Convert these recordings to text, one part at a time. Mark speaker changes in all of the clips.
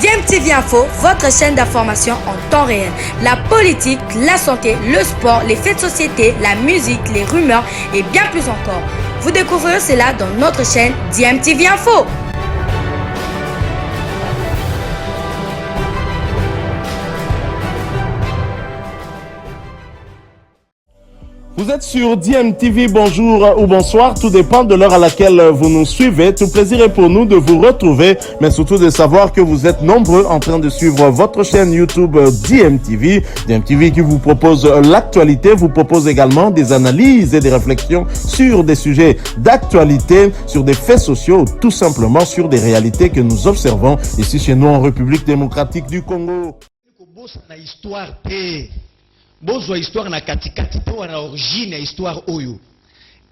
Speaker 1: DMTV Info, votre chaîne d'information en temps réel. La politique, la santé, le sport, les faits de société, la musique, les rumeurs et bien plus encore. Vous découvrirez cela dans notre chaîne DMTV Info.
Speaker 2: Vous êtes sur DMTV, bonjour ou bonsoir, tout dépend de l'heure à laquelle vous nous suivez. Tout plaisir est pour nous de vous retrouver, mais surtout de savoir que vous êtes nombreux en train de suivre votre chaîne YouTube DMTV. DMTV qui vous propose l'actualité, vous propose également des analyses et des réflexions sur des sujets d'actualité, sur des faits sociaux, tout simplement sur des réalités que nous observons ici chez nous en République démocratique du Congo.
Speaker 3: Bozwa histoire na katikati to na origine ya histoire oyo.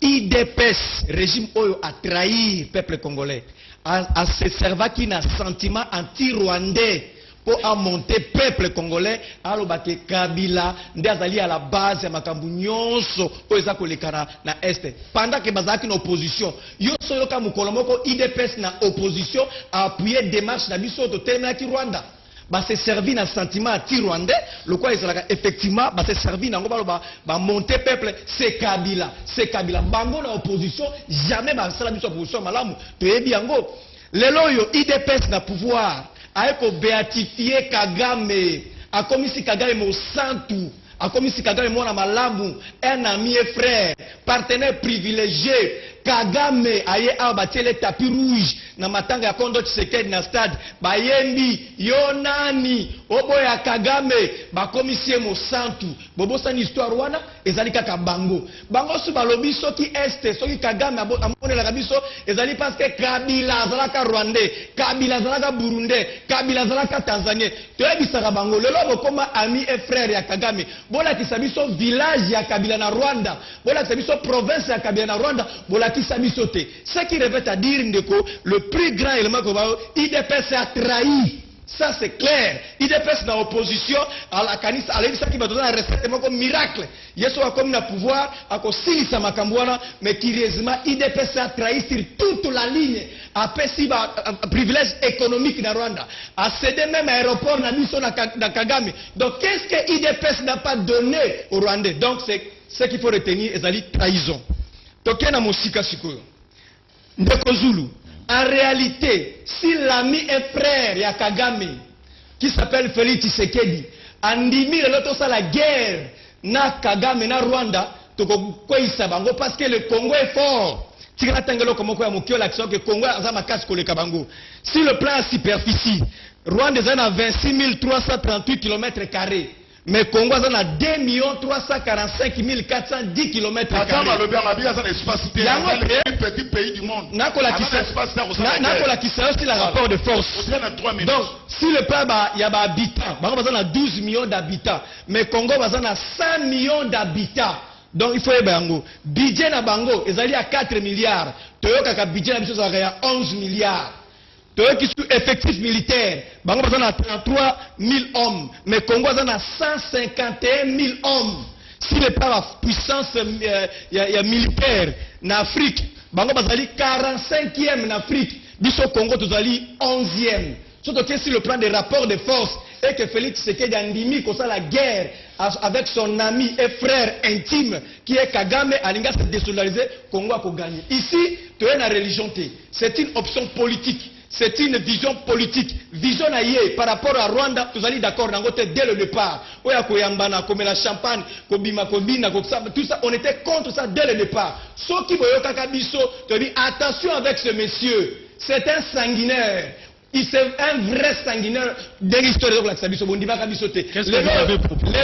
Speaker 3: IDPS, régime oyo a trahi peuple congolais, a se servaki na sentiment anti-rwandais pour a monter peuple congolais alobake Kabila nde azali à la base ya makambu nyonso oyo eza kolekana na este. Pendant que bazaki na opposition, yo soyo ka mukolo moko IDPS na opposition a appuyé démarche na biso to temelaki Rwanda. Bah c'est servi dans sentiment anti-rwandais, le quoi effectivement bah c'est servi dans bah monter peuple c'est Kabila, bango na opposition jamais bah ça la mission opposition malamu to yebi yango lelo yo IDPS na pouvoir aiko béatifier Kagame a commis si Kagame mo santu a commis si Kagame mona malamu un ami et frère partenaire privilégié Kagame aye a bâti le tapis rouge na matanga ya Kondo Tshisekedi na stade bayembi yonani oboya Kagame ba komisie mo santu bobo sana histoire wana ezali kaka bango su balobi soki este soki Kagame amone la biso ezali parce que Kabila zalaka Rwandais, Kabila zalaka Burundais, Kabila zalaka Tanzanien to ebisaka bango lelo bokoma ami et frère ya Kagame bola kisabiso village ya Kabila na Rwanda bola kisabiso province ya Kabila na Rwanda bola ce qui revient à dire le plus grand élément que IDPS a trahi. Ça c'est clair. IDPS dans opposition à la canisse, à l'église qui va donner un recette comme miracle. Yeso a comme le pouvoir, à cause de Makambouana, mais curieusement, IDPS a trahi sur toute la ligne. A pesi un privilège économique dans Rwanda. A cédé même à l'aéroport dans Kagame. Donc qu'est-ce que IDPS n'a pas donné aux Rwandais? Donc c'est ce qu'il faut retenir, c'est trahison. Tokena Mosika Sikoyo. Ndeko Zulu. En réalité, si l'ami et frère ya Kagame, qui s'appelle Félix Tshisekedi, andimi l'autre ça la guerre na Kagame na Rwanda, toko kwa isabango parce que le Congo est fort. Tigana tangelo comme quoi mokyo l'action que Congo a ma casse koleka bango. Si le plan superficie, Rwanda est à 26 338 km². Mais Congo est à 2 345 410 km².
Speaker 4: C'est un petit pays du monde.
Speaker 3: Nakola qui sait aussi le rapport de force. Donc, si le peuple y a des habitants, il y a 12 millions d'habitants. Mais Congo est à 100 millions d'habitants. Donc, il faut y avoir budget na bango, ils allaient à 4 milliards. Toyoka budget na 11 milliards. Qui sont effectifs militaires, Bango a 33 000 hommes, mais Congo a 151 000 hommes. Si le pas la puissance militaire en Afrique, Bango a 45e en Afrique, Biso Congo a 11e. Surtout que si le plan des rapports de force et que Félix Tshisekedi a ndimi comme ça la guerre avec son ami et frère intime qui est Kagame, Alinga s'est désolidariser, Congo a gagné. Ici, tu es la religion, c'est une option politique. C'est une vision politique. Vision aïe par rapport à Rwanda, vous allez d'accord dès le départ. Oya koyambana, comme la champagne, kobima kobina, tout ça, on était contre ça dès le départ. Ceux qui voyaient Kakabiso, te dit attention avec ce monsieur. C'est un sanguinaire. Il c'est un vrai sanguinaire de l'histoire de la Kabiso.
Speaker 4: Qu'est-ce que vous avez proposé?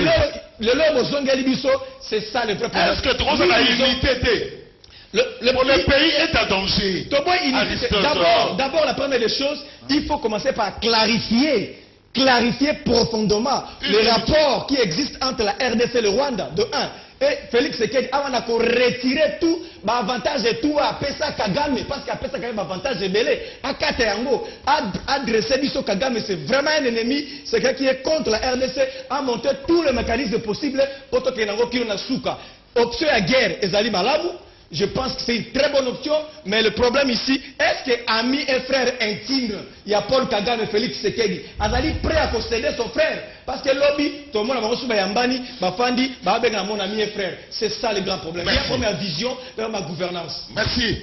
Speaker 3: C'est ça le vrai problème.
Speaker 4: Est-ce que trop la unité? Le pays est à danger.
Speaker 3: D'abord, la première des choses, il faut commencer par clarifier profondément les rapports qui existent entre la RDC et le Rwanda, de 1. Et Félix Tshisekedi a retiré tout, avantage et tout à Pesa Kagame, parce qu'à Pesa Kagame, avantage est belé. À Kateyango, adresser Biso Kagame, c'est vraiment un ennemi, c'est quelqu'un qui est contre la RDC, a monté tous les mécanismes possibles pour que Nango Kilo Nasuka. Option à guerre, Ezali Malamu. Je pense que c'est une très bonne option, mais le problème ici, est-ce que amis et frères intimes, il y a Paul Kagame et Félix Tshisekedi, Azali prêt à concéder son frère? Parce que lobby, tout le monde a reçu Yambani, Bafandi, Babenga mon ami et frère. C'est ça le grand problème. Il y a comme ma vision, ma gouvernance.
Speaker 4: Merci.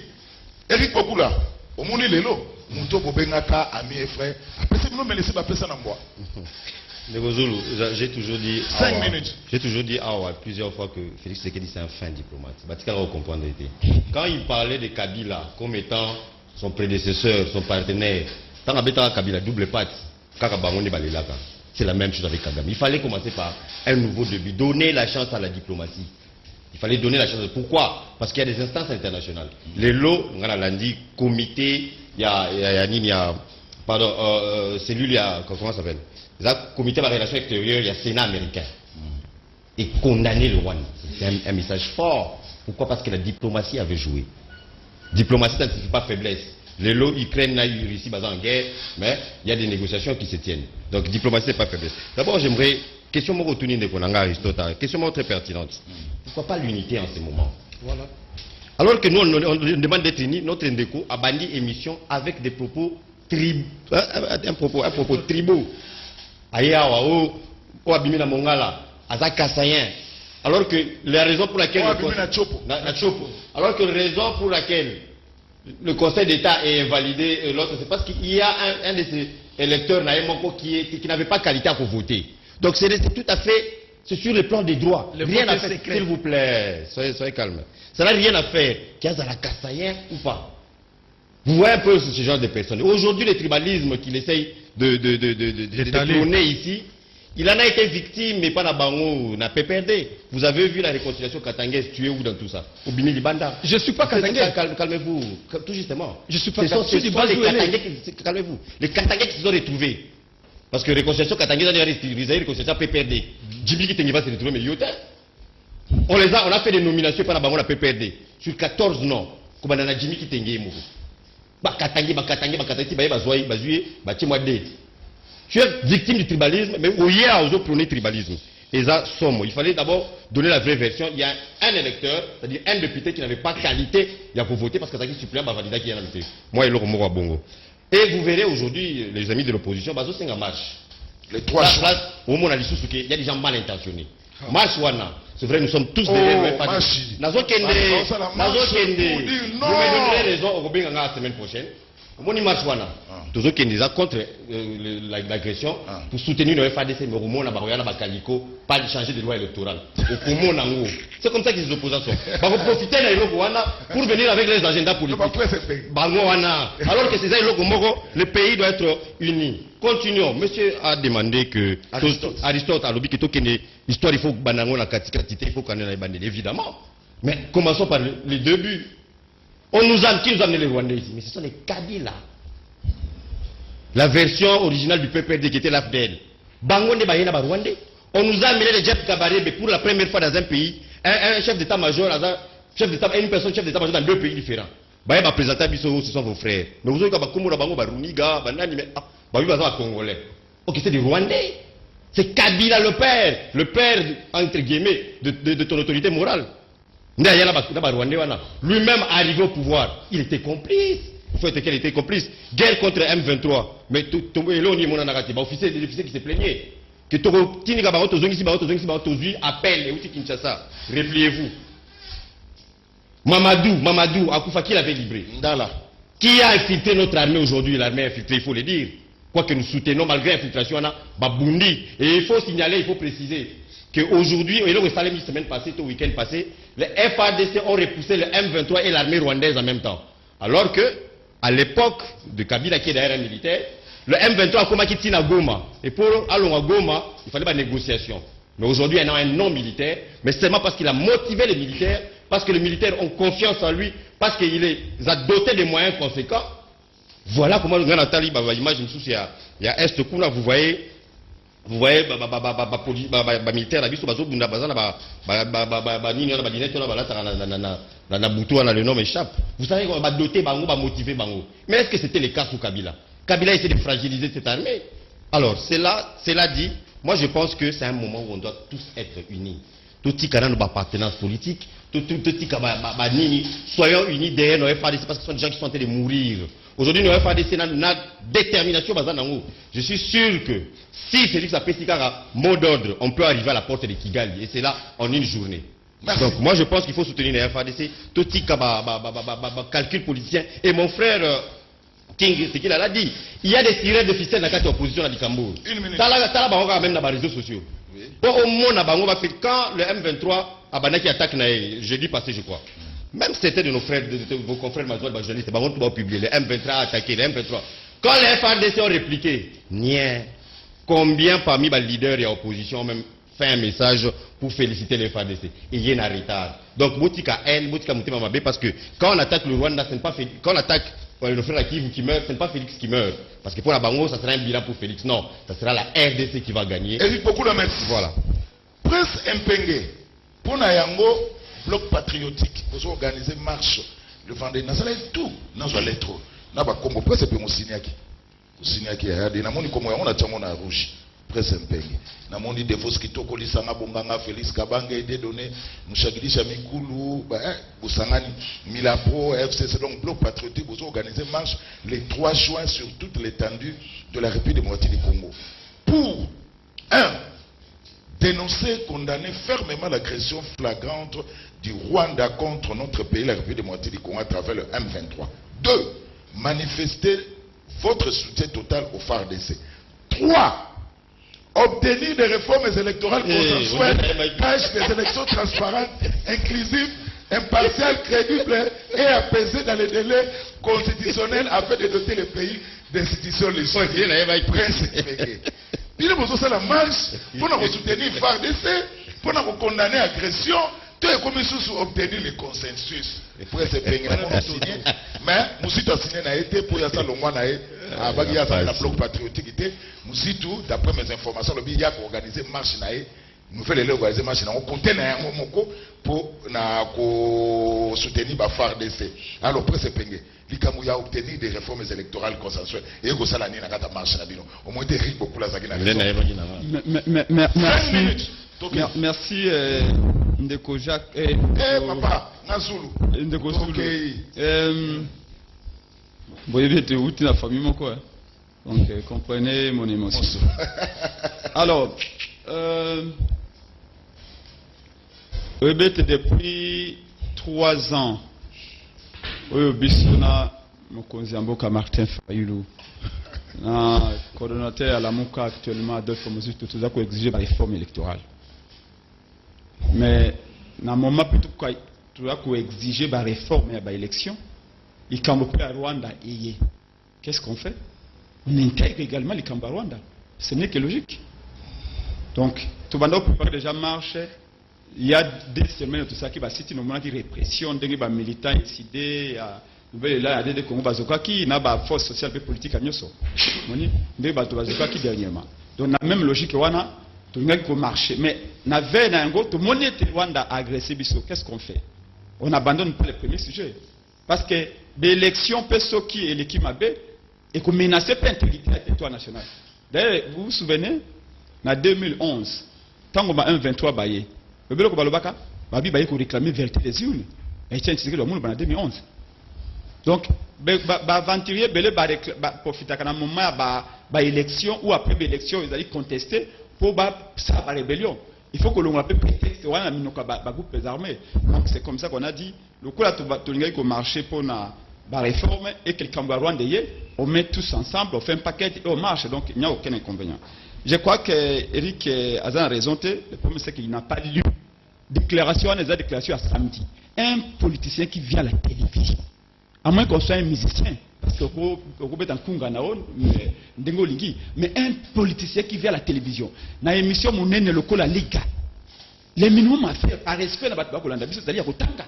Speaker 4: Eric Bokula, au monde lelo, Mouto Bobengaka, ami et frère. Après ça, nous me laissez pas ça dans moi.
Speaker 5: J'ai toujours dit.
Speaker 4: 5 minutes.
Speaker 5: J'ai toujours dit plusieurs fois que Félix Tshisekedi c'est un fin diplomate. Quand il parlait de Kabila comme étant son prédécesseur, son partenaire, tant que Kabila double patte, c'est la même chose avec Kagame. Il fallait commencer par un nouveau début, donner la chance à la diplomatie. Il fallait donner la chance. Pourquoi? Parce qu'il y a des instances internationales. Les lots, on a dit comité, il y a cellule, il y a comment ça s'appelle? Le comité de la relation extérieure, il y a le Sénat américain. Et condamner le Rwanda. C'est un message fort. Pourquoi? Parce que la diplomatie avait joué. Diplomatie, ça ne signifie pas faiblesse. Les lots, Ukraine, Russie, basés en guerre, mais il y a des négociations qui se tiennent. Donc, diplomatie, ce n'est pas faiblesse. D'abord, j'aimerais, question de Konanga Aristote, question très pertinente. Pourquoi pas l'unité en ce moment? Voilà. Alors que nous, on demande d'être unis, notre Ndeko a banni émission avec des propos tribaux. Un propos tribaux. Alors que la raison pour laquelle le Conseil d'État est invalidé l'autre, c'est parce qu'il y a un de ces électeurs qui n'avait pas qualité pour voter. Donc c'est tout à fait, c'est sur le plan des droits. Rien à faire, s'il vous plaît, soyez calme. Ça n'a rien à faire. Qu'il y a la Kassayen ou pas. Vous voyez un peu ce genre de personnes. Aujourd'hui, le tribalisme qu'il essaye de tourner ici, il en a été victime, mais pas la Bango, n'a pas perdu. Vous avez vu la réconciliation katangaise tuée où dans tout ça? Au Bini Libanda.
Speaker 3: Je ne suis pas katangais.
Speaker 5: Calmez-vous, tout justement.
Speaker 3: Je ne suis pas katangais.
Speaker 5: Calmez-vous. Les katangais qui se sont retrouvés. Parce que la réconciliation katangaise, on a réconciliation PPRD. Djibi qui va se retrouver, mais yotin. On a fait des nominations par la Bango, la PPRD. Sur 14 noms. Comme on a Djimi qui tengue mou. Tu es victime du tribalisme, mais où il y a aussi prôné tribalisme. Et ça, il fallait d'abord donner la vraie version. Il y a un électeur, c'est-à-dire un député qui n'avait pas qualité, il y a pour voter parce que ça qui suppléant valida qui est en invité. Moi, il est au Bongo. Et vous verrez aujourd'hui, les amis de l'opposition, c'est en marche.
Speaker 4: Les trois jours.
Speaker 5: Au moment il y a des gens mal intentionnés. Marche Wana. C'est vrai, nous sommes tous derrière le FAD. Vous me donnerez raison au Robin la semaine prochaine. Moni Marchwana, tous qui sont contre l'agression, pour soutenir le FADC, mais au moins, on a pas de changer de loi électorale. C'est comme ça que les opposants sont. Ils vont profiter de pour venir avec les agendas politiques. Alors que c'est ça, le pays doit être uni. Continuons. Monsieur a demandé que Aristote a lobby que l'histoire, il faut que il faut qu'on ait évidemment. Mais commençons par les débuts. Qui nous a amené les Rwandais ici? Mais ce sont les Kabila. La version originale du PPRD qui était l'AFDL. On nous a amené les Jeff Kabarebe pour la première fois dans un pays. Un chef d'état-major, une personne chef d'état-major dans deux pays différents. Ce sont vos frères. Mais vous avez Congolais. Ok, c'est des Rwandais. C'est Kabila le père, entre guillemets, de ton autorité morale. Lui-même arrivé au pouvoir, il était complice. Il faut être qu'il était complice. Guerre contre M23. Mais officier qui se plaignait. Que appelle et Kinshasa. Repliez-vous. Mamadou, Akoufa, qui l'avait livré? Qui a infiltré notre armée aujourd'hui? L'armée infiltrée, il faut le dire. Quoique nous soutenons malgré l'infiltration, on a Babundi. Et il faut signaler, il faut préciser qu'aujourd'hui, et la semaine passée, au week-end passé, les FARDC ont repoussé le M23 et l'armée rwandaise en même temps. Alors que, à l'époque de Kabila qui est derrière un militaire, le M23 a commencé à Goma. Et pour aller à Goma, il fallait une négociation. Mais aujourd'hui, il y a un non militaire, mais seulement parce qu'il a motivé les militaires, parce que les militaires ont confiance en lui, parce qu'il les a dotés de moyens conséquents. Voilà comment le grand Nathalie, l'image, il y a Est Kuna, vous voyez, militaire la biso bazobunda bazana nini na badinete na balata na butu na le nom échappe. Vous savez qu'on va doter bango, va motiver bango. Mais est-ce que c'était le cas sous Kabila? Kabila essaie de fragiliser cette armée. Alors, cela dit, moi je pense que c'est un moment où on doit tous être unis. tout tika nos appartenance politique, tout tika nini, soyons unis derrière nos FADC parce que ce sont des gens qui sont en train de mourir. Aujourd'hui, nos FADC n'a détermination bazanango. Je suis sûr que si Félix Apesika mot d'ordre, on peut arriver à la porte de Kigali et c'est là en une journée. Merci. Donc moi je pense qu'il faut soutenir les FADC, tout tika calcul politicien. Et mon frère King, ce qu'il a dit, il y a des tireurs de ficelle dans la opposition à Dikambour. Une minute. T'as même dans les réseaux sociaux. Pour au moins, quand le M23 a banaki attaque jeudi passé, je crois. Même c'était de nos frères, de vos confrères Mazoual, journalistes, on va publier. Le M23 a attaqué, le M23. Quand les FADC ont répliqué, combien parmi les leaders et opposition ont même fait un message pour féliciter les FADC? Il y a un retard. Donc, Moutika N, Moutika Moutima Mabé, parce que quand on attaque le Rwanda, ce n'est pas Félix. Quand on attaque le frère Akivu qui meurt, ce n'est pas Félix qui meurt. Parce que pour la Bango, ça sera un bilan pour Félix. Non, ça sera la RDC qui va gagner.
Speaker 4: Et beaucoup de merci.
Speaker 5: Voilà.
Speaker 4: Prince Mpenge, pour Nayango, bloc patriotique, pour organiser marche, le vendredi, nous allons tout, nous allons trop. Nous allons comme Prince Mpenge, nous allons comme on a dit rouge. Prince Mpenge. Nous allons des fausses qui toko lisanga bonganga Félix Kabange des données, nous chagilisha Mikulu, Boussangani, Milapro, FCC, donc bloc patriotique, vous organisez marche les 3 juin sur toute l'étendue de la République démocratique du Congo. Pour 1. Dénoncer, condamner fermement l'agression flagrante du Rwanda contre notre pays, la République démocratique du Congo, à travers le M23. 2. Manifester votre soutien total au FARDC. 3. Obtenir des réformes électorales consensuelles, cache des élections transparentes, inclusives, impartiales, crédibles et apaisées dans les délais constitutionnels afin de doter le pays d'institutions légitimes. Puis nous avons la marche pour nous soutenir FARDC, pour nous condamner l'agression, tout est comme sous obtenir le consensus. Pour se payer, mais nous avons signé a été pour y avoir la bloc patriotique. Nous avons, d'après mes informations, le BIA pour organiser marche nous faisons organiser marche on compte pour soutenir la FARDC. Alors pour se payer. Il a obtenu des réformes électorales consensuelles. Et il y a une marche. Au moins, il y a beaucoup de
Speaker 6: merci, Ndeko Jacques.
Speaker 4: Papa, Nazoulou.
Speaker 6: Ndeko Soulou. Vous voyez, tu es où la famille, mon quoi. Donc, comprenez mon émotion. Alors, depuis 3 ans, oui, Bissona, mon cousin Martin Fayulu, coordonnateur à la MOUCA actuellement, d'autres mesures, tout ça pour exiger la réforme électorale. Mais, dans le moment plutôt pour exiger la réforme et l'élection, il y a à Rwanda. Qu'est-ce qu'on fait? On intègre également les Kamba Rwanda. Ce n'est que logique. Donc, tout le monde prépare déjà marche. Il y a des semaines tout ça qui va citer une répression, des militants décidés, il y a des Congo bazoka qui n'a pas force sociale et politique à Nyoso. Des bazoka qui dernièrement. Donc la même logique wana, tout le monde marcher. Mais n'avait un go, tout le monde était Rwanda agressé biso. Qu'est-ce qu'on fait? On abandonne pas les premiers sujets. Parce que l'élection Pesoki et l'équipe Mabé et qu'on menaçait pas l'intégrité du territoire national. D'ailleurs, vous vous souvenez, en 2011, tant qu'on a un 23 baillé. Le bureau Balobaka, Babi Baye pour réclamer vérité des urnes. Et tiens, c'est le monde en 2011. Donc, aventurier, Belé profiter à un moment de l'élection ou après l'élection, ils allaient contester pour ça la rébellion. Il faut que l'on appelle prétexte, on a mis nos groupes armés. Donc, c'est comme ça qu'on a dit, le coup là, tout le monde marché pour la réforme et quelqu'un va rendre, on met tous ensemble, on fait un paquet et on marche. Donc, il n'y a aucun inconvénient. Je crois que Eric Azan a raison. Le problème, c'est qu'il n'a pas lu. Déclaration, on les a déclarées à samedi. Un politicien qui vient à la télévision, à moins qu'on soit un musicien, parce que mais un politicien qui vient à la télévision, dans l'émission Mon Nene Loko la Liga, les minimums à faire par respect à la c'est-à-dire au Tanga.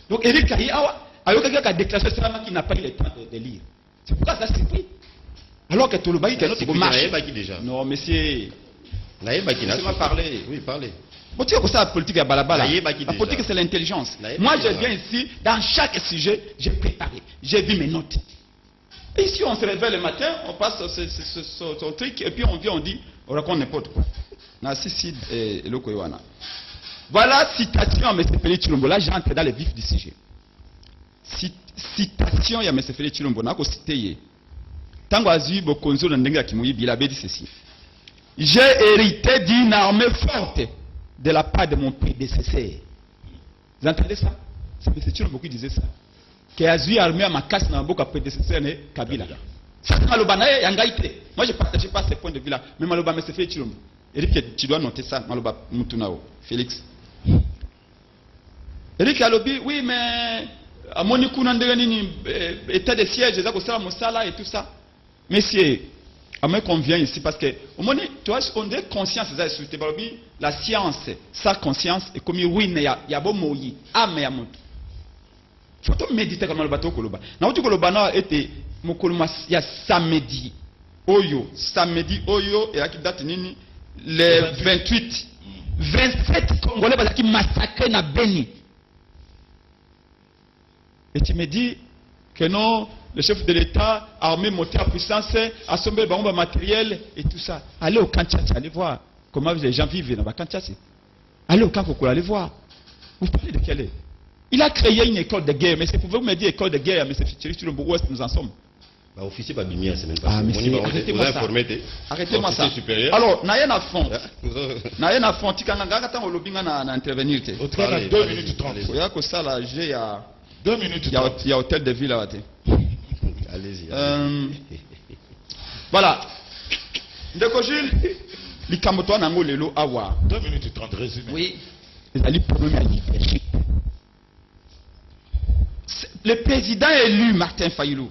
Speaker 6: Donc Eric Ayawa, alors quelqu'un qui a déclaré ça, qui n'a pas eu le temps de lire. C'est pourquoi ça s'est pris. Alors que tout le monde est notre marché. Non, monsieur. Laissez-moi parler.
Speaker 5: Oui, parlez.
Speaker 6: Bon, tu sais que ça, la politique est balabala. La politique, c'est l'intelligence. Moi, je viens ici, dans chaque sujet, j'ai préparé. J'ai vu mes notes. Et ici, on se réveille le matin, on passe son truc, et puis on vient, on dit, on raconte n'importe quoi. Voilà citation à M. Félix Tshilombo. Là, j'entre dans le vif du sujet. Citation à M. Félix Tshilombo. N'a pas cité. Tango Azu Bokonzo Nandenga Kimoyibi, il avait dit ceci. J'ai hérité d'une armée forte de la part de mon prédécesseur. Vous entendez ça? C'est M. Tshilombo qui disait ça. Que Azu armée à ma casse dans beaucoup de prédécesseurs de Kabila. Ça, Malobana Yangaïté. Moi, je ne partage pas ces points de vue là. Mais Maloba M. Félix Tshilombo. Eric, tu dois noter ça, Maloba Moutunao. Félix. Eric Alobi, oui, mais à mon état de siège, j'ai et tout ça. Messieurs, à moi qu'on vient ici parce que, tu vois, on a conscience, la science, sa conscience, est comme oui, il y a bon mot, âme et amour. Il faut méditer comme le bateau Koloba. N'a pas Koloba n'a été, mon Koloma, il y a samedi, Oyo, et à qui date nini, les 28, 27 Congolais qui massacrent na Beni. Et tu me dis que non, le chef de l'État, armé, monté à puissance, assemblé le bombe matériel et tout ça. Allez au Kinshasa, allez voir comment les gens vivent dans le Kinshasa. Allez au Kankoko, allez voir. Vous parlez de quelle est? Il a créé une école de guerre, mais c'est pour vous me dire école de guerre, mais c'est sur le où est-ce que nous en sommes?
Speaker 5: Officier Babimia, c'est même pas
Speaker 6: ça. Arrêtez-moi ça. Arrêtez-moi ça. Alors, n'a rien à fond. N'a rien à fond. Tu as intervenir.
Speaker 4: Au travers de 2 minutes 30.
Speaker 6: Il y a que ça là, il y a
Speaker 4: 2 minutes 30.
Speaker 6: Il y a hôtel de ville là.
Speaker 5: Allez-y.
Speaker 6: Voilà. Ndeko Gilles, likamotwa nango lelo awa.
Speaker 4: 2 minutes 30 résumé.
Speaker 6: Oui. Les problèmes à leadership. Le président élu Martin Fayulu.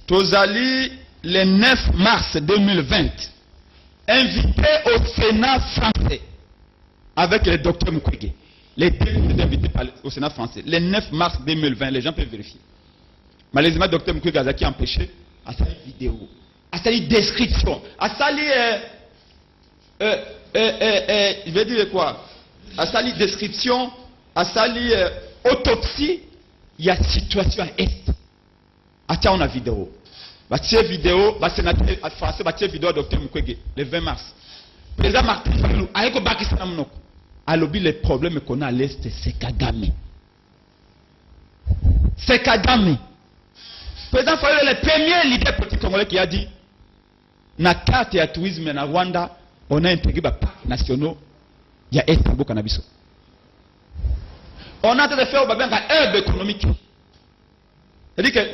Speaker 6: Tozali le 9 mars 2020, invité au Sénat français avec le docteur Mukwege. Les deux étaient invités au Sénat français. Le 9 mars 2020, les gens peuvent vérifier. Malheureusement, le docteur Mukwege a été empêché à sa vidéo, à sa description, à sa je vais dire quoi? À sa description, à sa autopsie, il y a situation à Est. Attends, on a vidéo. Bâtir vidéo, sénateur français, bâtir vidéo à Dr Mukwege, le 20 mars. Président Martin Fayulu, avec le Bakistan Mnok, a lobby les problèmes qu'on a à l'Est, c'est Kagame. C'est Kagame. Président Fayulu est le premier leader politique congolais qui a dit, na carte ya tourisme na Rwanda, on a intégré les parcs nationaux, il y a Est Ambo Cannabis. On a en train de faire un hub économique. C'est-à-dire que,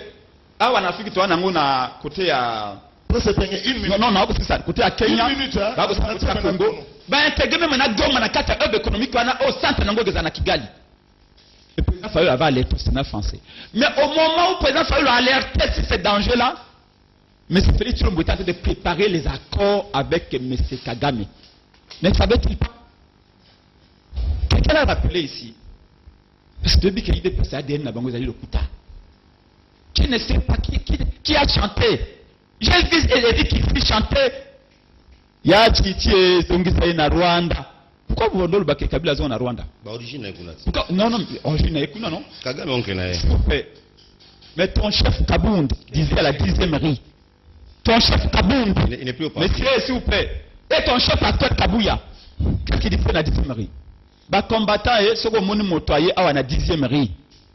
Speaker 6: ah, en Afrique, tu as un côté à. Non, c'est ça. Côté à Kenya. Côté à Congo. Ben, intégrer même un hub économique au centre de Kigali. Le président Fayulu avait alerté au Sénat français. Mais au moment où le président Fayulu a alerté sur ce danger-là, M. Félix Tshilombo était en train de préparer les accords avec M. Kagame. Ne savait-il pas? Quelqu'un l'a rappelé ici. Parce que depuis qu'il y a des personnes ADN dans Bango, le Kouta. Qui ne sait pas qui a chanté. J'ai vu Eric qui chantait. Ya Titi et Songisaï na Rwanda. Pourquoi vous vendez le bac Kabila zone à Rwanda?
Speaker 5: Origine est
Speaker 6: non, origine est non.
Speaker 5: Kagame on connaît.
Speaker 6: Mais ton chef Kabound disait à la 10e rue. Ton chef Kabound.
Speaker 5: Il n'est plus au parti.
Speaker 6: Monsieur, s'il vous plaît. Et ton chef Acteur Kabouya. Qu'est-ce qu'il dit à la 10e rue? Ba combattant et ce que mon motoyer à la 10e rue.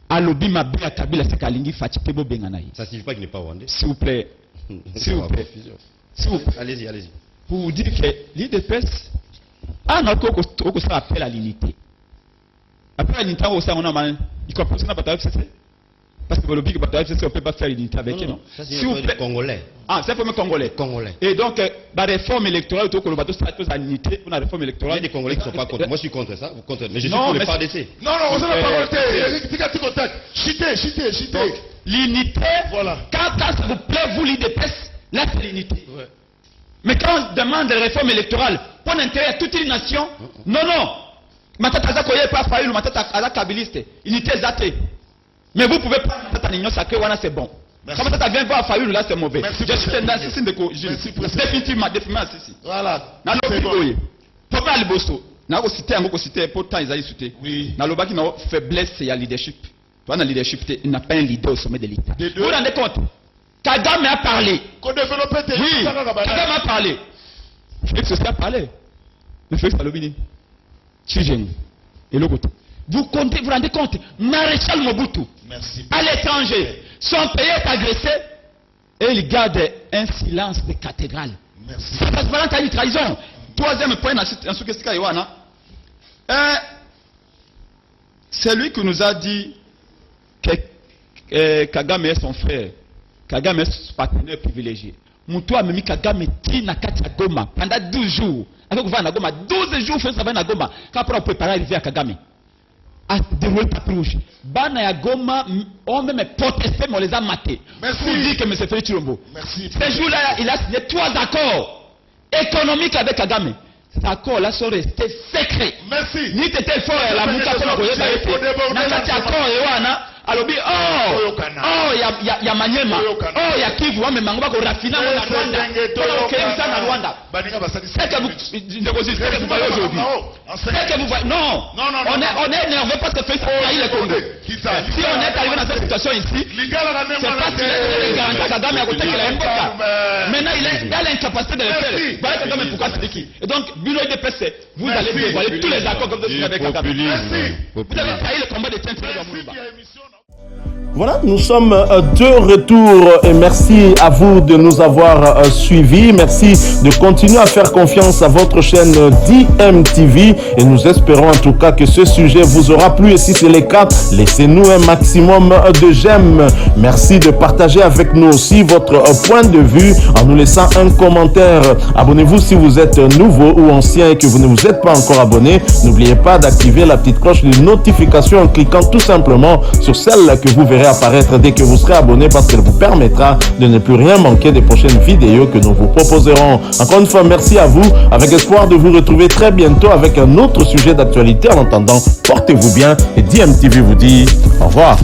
Speaker 6: Alobi mabe ya Kabila c'est kalingi fatigué bo benganaï.
Speaker 5: Ça signifie pas qu'il n'est pas rwandais.
Speaker 6: S'il vous plaît. S'il vous plaît. S'il vous plaît.
Speaker 5: Allez-y.
Speaker 6: Pour vous dire que l'IDPS a un accord qui s'appelle à l'unité. Après l'unité, on a il comprend ça dans FCC. Parce que le but de FCC, on ne peut pas faire l'unité avec eux, non?
Speaker 5: S'il vous plaît. Congolais.
Speaker 6: Ah, c'est pour les Congolais. Et donc, la réforme électorale, autour que le bateau soit à l'unité pour la réforme électorale.
Speaker 5: Il y a des Congolais qui ne sont pas contre. Moi, je suis contre ça. Vous contre. Mais je suis pour le FARDC.
Speaker 4: Non, on ne va pas voter. Chitez.
Speaker 6: L'unité,
Speaker 4: voilà.
Speaker 6: Quand ça vous plaît, vous l'IDPS, là c'est l'unité. Ouais. Mais quand on demande la réforme électorale pour l'intérêt à toute une nation, non. Matata Zakoye pas Fayulu, Matata Aza Kabiliste, unité Zate. Mais vous pouvez pas Matata Nignon Sacré, voilà c'est bon. Quand Matata vient voir Fayulu, là c'est mauvais.
Speaker 4: Merci.
Speaker 6: Je suis un définitivement, ici.
Speaker 4: Voilà.
Speaker 6: Pourquoi Aliboso? N'a pas cité, pourtant ils ont cité.
Speaker 4: Oui.
Speaker 6: N'a pas faiblesse, il y a leadership. Toi, dans le leadership, il n'a pas un leader au sommet de l'État. Vous vous rendez compte? Kagame a parlé. Oui, Kagame a parlé. Félix aussi a parlé. Mais Félix Alobini. Tchigeng. Et le côté. Vous vous rendez compte, Maréchal Mobutu,
Speaker 4: Merci.
Speaker 6: à l'étranger, son pays est agressé et il garde un silence de cathédrale.
Speaker 4: Merci.
Speaker 6: Ça passe par une trahison. Troisième point, c'est lui qui nous a dit que Kagame est son frère. Kagame est son partenaire privilégié. Moutou a mis Kagame na Katia Goma pendant 12 jours. Avec Goma, 12 jours, fait ça à Goma. Qu'après on prépare arriver à Kagame. À dérouler tapis rouge. Bana ya Goma, on même protesté, mais on les a matés.
Speaker 4: Merci.
Speaker 6: Pour dire que M. Félix Chilombo.
Speaker 4: Merci.
Speaker 6: Ce jour-là, il a signé 3 accords économiques avec Kagame. Ces accords-là sont restés secrets.
Speaker 4: Merci.
Speaker 6: Ni t'étais fort, la mouka pour la koyeba été. Nakati accord ewana. alobi ya Manyema ya Kivu wame mangoba ko rafina na Rwanda pour okeyisa na Rwanda. C'est que vous voyez aujourd'hui. C'est que vous voyez. Non, on est énervé parce que Facebook a eu le Congo. Si on est arrivé dans cette situation ici, c'est parce qu'il est garanti à Kagame à côté de la Mboka. Maintenant il a l'incapacité de le faire. Voilà Kagame pourquoi c'est qui. Et donc bureau de PC, vous allez dévoiler tous les accords comme vous avec Kagame. Vous avez trahi le combat des Tiens.
Speaker 2: Voilà, nous sommes de retour et merci à vous de nous avoir suivis. Merci de continuer à faire confiance à votre chaîne DMTV et nous espérons en tout cas que ce sujet vous aura plu et si c'est le cas, laissez-nous un maximum de j'aime. Merci de partager avec nous aussi votre point de vue en nous laissant un commentaire. Abonnez-vous si vous êtes nouveau ou ancien et que vous ne vous êtes pas encore abonné. N'oubliez pas d'activer la petite cloche de notification en cliquant tout simplement sur celle que vous verrez apparaître dès que vous serez abonné parce qu'elle vous permettra de ne plus rien manquer des prochaines vidéos que nous vous proposerons. Encore une fois, merci à vous, avec espoir de vous retrouver très bientôt avec un autre sujet d'actualité. En attendant, portez-vous bien et DMTV vous dit au revoir.